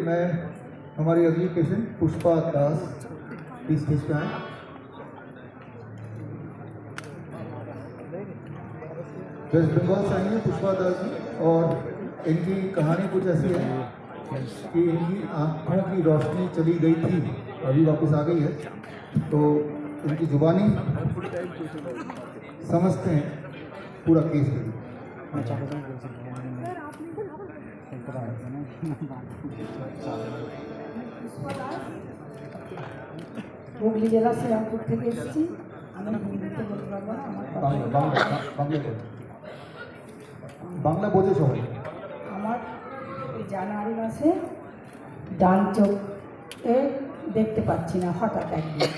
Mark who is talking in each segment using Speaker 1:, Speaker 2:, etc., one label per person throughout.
Speaker 1: मैं हमारी अगली patient Pushpa Das please stage पे आए। वेस्ट बंगाल से आई हैं पुष्पा दास जी, और इनकी कहानी कुछ ऐसी है कि इनकी आँखों की रोशनी चली गई थी, अभी वापस आ गई है। तो इनकी जुबानी समझते हैं पूरा केस भी।
Speaker 2: হুগলি জেলা শ্রীরামপুর থেকে এসেছি। আমি হিন্দিতে বলতে পারবো না, আমার
Speaker 1: বাংলা বোঝে সবাই।
Speaker 2: আমার এই জানুয়ারি মাসে ডান চোখে দেখতে পাচ্ছি না হঠাৎ একদিন।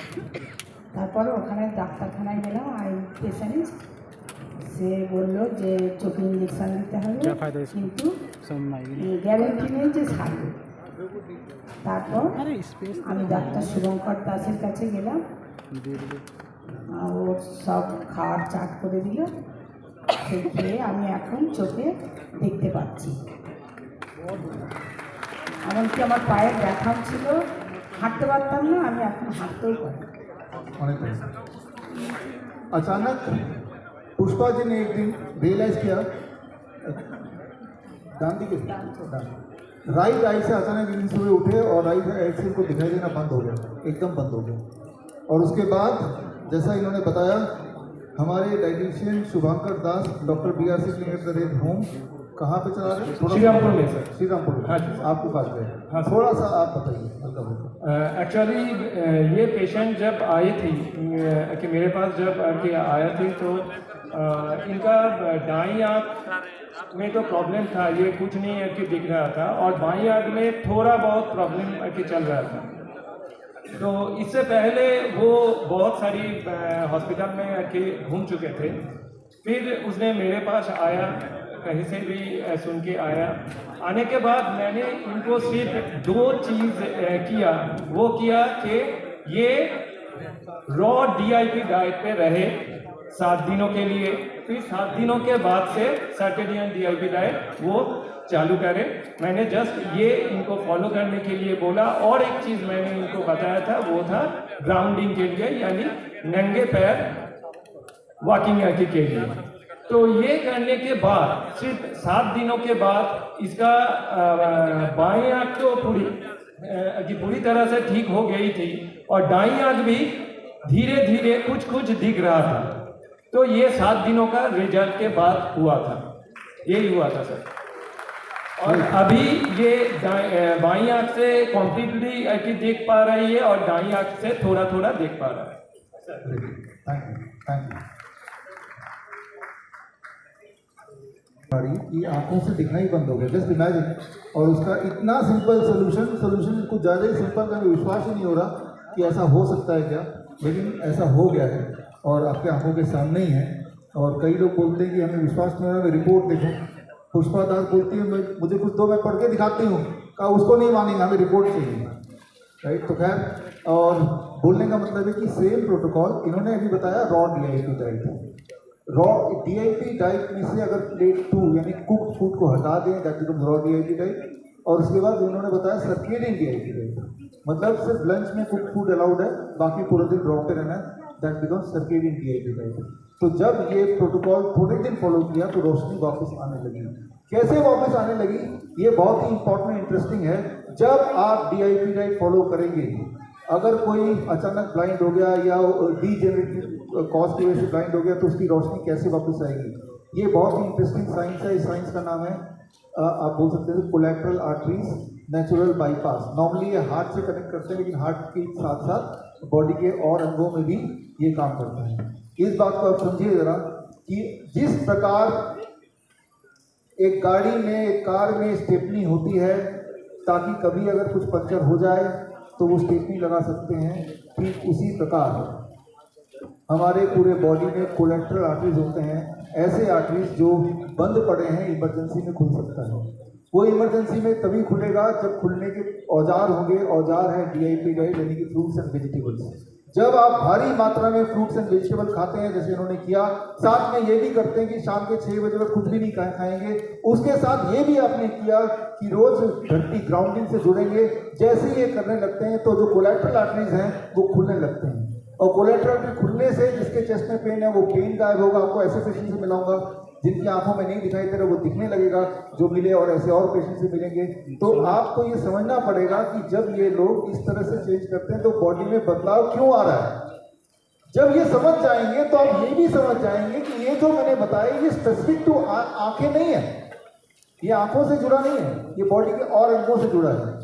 Speaker 2: তারপরে ওখানে ডাক্তারখানায় গেলাম, আই স্পেশালিস্ট। সে বললো যে চোখে ইঞ্জেকশান দিতে হবে, কিন্তু গ্যারেন্টি নেই যে ছাড়বে। তারপর আমি ডাক্তার শুভঙ্কর দাসের কাছে গেলাম, ও সব খাওয়ার চাট করে দিল, সেই খেয়ে আমি এখন চোখে দেখতে পাচ্ছি। এমনকি আমার পায়ের ব্যথাও ছিল, হাঁটতে পারতাম না, আমি এখন হাঁটতেও পারি।
Speaker 1: अचानक पुष्पा जी ने एक दिन रियलाइज किया, दांती के राइट आई से अचानक दिन सुबह उठे और राइट आई से इनको दिखाई देना बंद हो गया, एकदम बंद हो गया। और उसके बाद जैसा इन्होंने बताया, हमारे dietitian Shubhankar Das doctor BR Singh near home कहाँ पे चला रहे हैं?
Speaker 3: श्रीरामपुर में सर।
Speaker 1: श्रीरामपुर में।
Speaker 3: हाँ जी।
Speaker 1: आपके पास गए?
Speaker 3: हाँ सर।
Speaker 1: थोड़ा सा आप बताइए।
Speaker 3: एक्चुअली ये पेशेंट जब आई थी कि मेरे पास जब कि आया थी, तो इनका दाईं आँख में तो प्रॉब्लम था, ये कुछ नहीं है कि दिख रहा था, और बाईं आँख में थोड़ा बहुत प्रॉब्लम कि चल रहा था। तो इससे पहले वो बहुत सारी हॉस्पिटल में कि घूम चुके थे। फिर उसने मेरे पास आया, कहीं से भी सुन के आया। आने के बाद मैंने इनको सिर्फ दो चीज़ किया। वो किया कि ये रॉ DIP डाइट पे रहे 7 दिनों के लिए, फिर 7 दिनों के बाद से सर्टेडियन DIP डाइट वो चालू करे। मैंने जस्ट ये इनको फॉलो करने के लिए बोला। और एक चीज़ मैंने इनको बताया था, वो था ग्राउंडिंग के लिए, यानी नंगे पैर वॉकिंग के लिए। तो ये करने के बाद सिर्फ 7 दिनों के बाद इसका बाईं आँख तो पूरी तरह से ठीक हो गई थी, और दाईं आँख भी धीरे धीरे कुछ दिख रहा था। तो ये 7 दिनों का रिजल्ट के बाद हुआ था, यही हुआ था सर। और अभी ये बाईं आँख से कम्प्लीटली देख पा रही है, और दाईं आँख से थोड़ा थोड़ा देख पा रहा है।
Speaker 1: Thank you. कि आंखों से दिखना ही बंद हो गया, जस्ट इमेजिन। और उसका इतना सिंपल सोल्यूशन कुछ ज़्यादा ही सिंपल, का विश्वास ही नहीं हो रहा कि ऐसा हो सकता है क्या, लेकिन ऐसा हो गया है और आपके आंखों के सामने ही है। और कई लोग बोलते हैं कि हमें विश्वास नहीं हो रहा, रिपोर्ट देखो। पुष्पा दास बोलती है मुझे कुछ दो, मैं पढ़ के दिखाती हूँ, कहा उसको नहीं मानेंगे, हमें रिपोर्ट चाहिए, राइट। तो खैर, और बोलने का मतलब है कि सेम प्रोटोकॉल इन्होंने अभी बताया raw DIP diet. Raw DIP diet में से अगर प्लेट 2 यानी कुक्ड फूड को हटा दें, that becomes raw DIP diet. और उसके बाद उन्होंने बताया सर्केडियन DIP डाइट, मतलब सिर्फ लंच में कुक्ड फूड अलाउड है, बाकी पूरा दिन रॉ पे रहना है, that becomes circadian DIP diet. तो जब ये प्रोटोकॉल थोड़े दिन फॉलो किया तो रोशनी वापस आने लगी। कैसे वापस आने लगी, ये बहुत ही इंपॉर्टेंट इंटरेस्टिंग है। जब आप DIP डाइट फॉलो करेंगे, अगर कोई अचानक ब्लाइंड हो गया या डीजेनरेटिव कॉज की वजह से ब्लाइंड हो गया, तो उसकी रोशनी कैसे वापस आएगी, ये बहुत ही इंटरेस्टिंग साइंस है। इस साइंस का नाम है, आप बोल सकते हैं, collateral arteries natural bypass. Normally ये हार्ट से कनेक्ट करते हैं, लेकिन हार्ट के साथ साथ बॉडी के और अंगों में भी ये काम करता है। इस बात को आप समझिए ज़रा कि जिस प्रकार एक गाड़ी में, एक कार में स्टेपनी होती है ताकि कभी अगर कुछ पंचर हो जाए तो वो स्टेपनी लगा सकते हैं, ठीक उसी प्रकार हमारे पूरे बॉडी में कोलैटरल आर्टरीज होते हैं। ऐसे आर्टरीज जो बंद पड़े हैं, इमरजेंसी में खुल सकता है। वो इमरजेंसी में तभी खुलेगा जब खुलने के औजार होंगे। औजार है DIP डाइट, यानी कि फ्रूट्स एंड वेजिटेबल्स। जब आप भारी मात्रा में फ्रूट्स एंड वेजिटेबल खाते हैं, जैसे इन्होंने किया, साथ में ये भी करते हैं कि शाम के 6 बजे तक कुछ भी नहीं खाएंगे, उसके साथ ये भी आपने किया कि रोज धरती ग्राउंडिंग से जुड़ेंगे, जैसे ही ये करने लगते हैं तो जो कोलैटरल आर्टरीज हैं वो खुलने लगते हैं, और कोलैटरल आर्टरी खुलने से जिसके चेस्ट में पेन है वो पेन गायब होगा। आपको ऐसे पेशेंट से मिलाऊंगा जिनकी आंखों में नहीं दिखाई दे रहा, वो दिखने लगेगा जो मिले, और ऐसे और पेशेंट से मिलेंगे। तो आपको ये समझना पड़ेगा कि जब ये लोग इस तरह से चेंज करते हैं तो बॉडी में बदलाव क्यों आ रहा है। जब ये समझ जाएंगे तो आप ये भी समझ जाएंगे कि ये जो मैंने बताया ये स्पेसिफिक टू आंखें नहीं है, ये आंखों से जुड़ा नहीं है, ये बॉडी के और अंगों से जुड़ा है।